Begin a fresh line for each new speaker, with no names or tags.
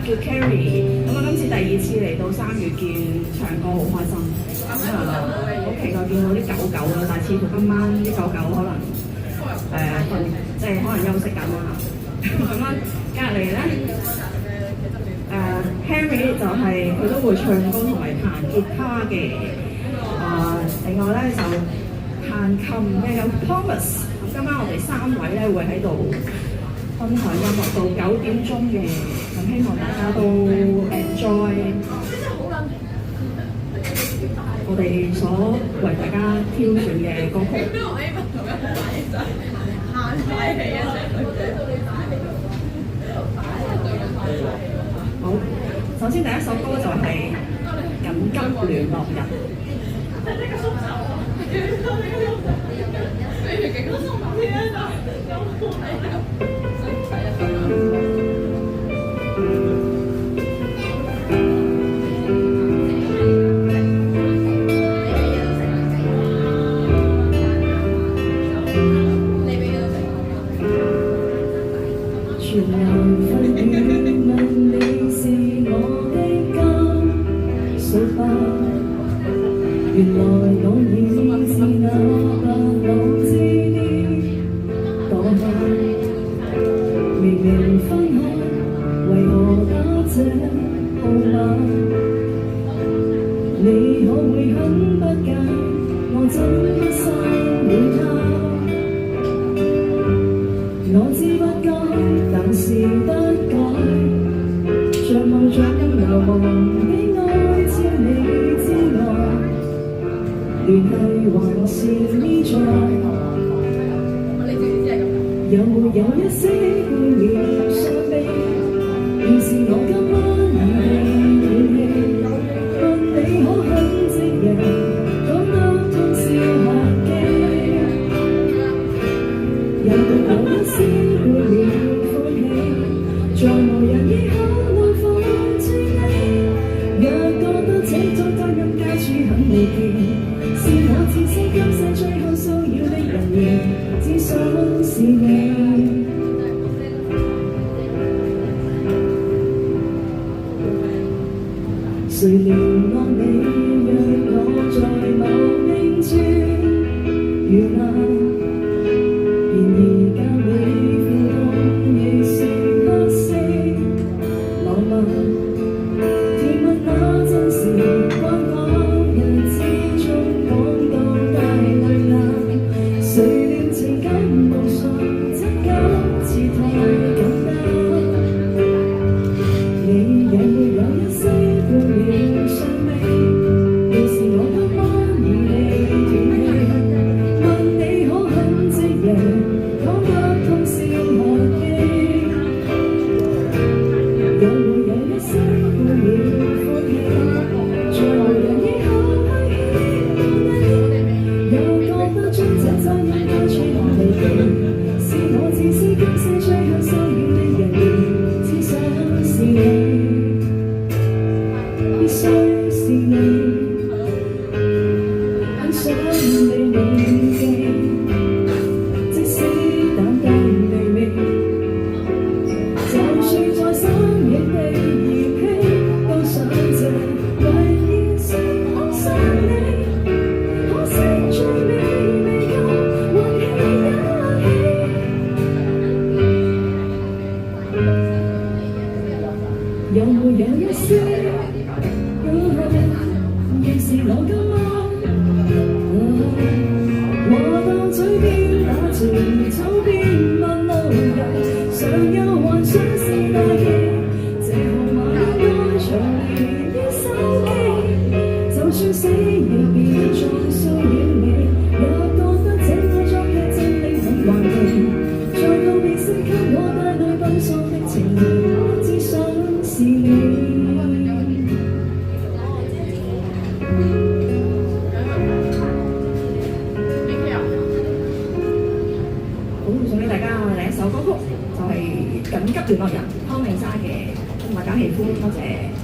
叫 Carrie，咁我今次第2次嚟到3月見唱歌，好開心。好期待見到啲狗狗啦，但係似乎今晚啲狗狗可能瞓，即係可能休息緊啦。咁樣隔離咧，Harry 就係佢都會唱歌同埋彈吉他嘅。另外咧就彈琴嘅有 Thomas。今晚我哋3位咧會喺度分享音樂到9點鐘嘅，咁希望大家都 enjoy 我哋所為大家挑選嘅歌曲。好，首先第一首歌就係緊急聯絡人。全流分語問你是我的金屬吧，原來我已是那白朗之墮下，明明分開，為何打這號碼？你可會很不解，我怎不刪了他？我知不該，但是不改，像望着更流亡的愛照你之外，聯繫還是依在，有沒有一些半秒傷悲，現是我今晚已被斷氣，問你可很直人，講得通宵客機，有沒有一些半秒歡喜，在無人以口內放住你，若覺得這種擔任家處很無聊，是我自私今世最後騷擾的人緣，只想是你。誰聯絡你，讓我在某冰川遇難，然而教你負痛亦是不息浪漫，甜蜜那陣時關關日之中講到大淚眼，誰料情感路上真假似太簡單，你有沒有一些半秒傷悲，要是我今晚與你斷氣，問你可很直人，講得通宵客機，有沒有一些半秒歡喜，在無人以口去牽你，又覺得將這責任交出離地，是我自私今世最後騷擾的人緣，只想是你。必須是你，很想被銘記，即使淡淡微微，就算在深夜被嫌棄，都想這為現實可惜你，可惜最未夠運氣有沒有一些？亦是我今晚，話到嘴邊那條走邊問路人，常有幻想是大忌，這號碼應該長連於手機，就算死亦別再騷擾你，也覺得這個作劇真的很頑皮，在告別式給我帶來奔喪的情侶，只想是你。送俾大家另一首歌曲，就係緊急聯絡人湯美莎嘅，同大家喜歡，多謝。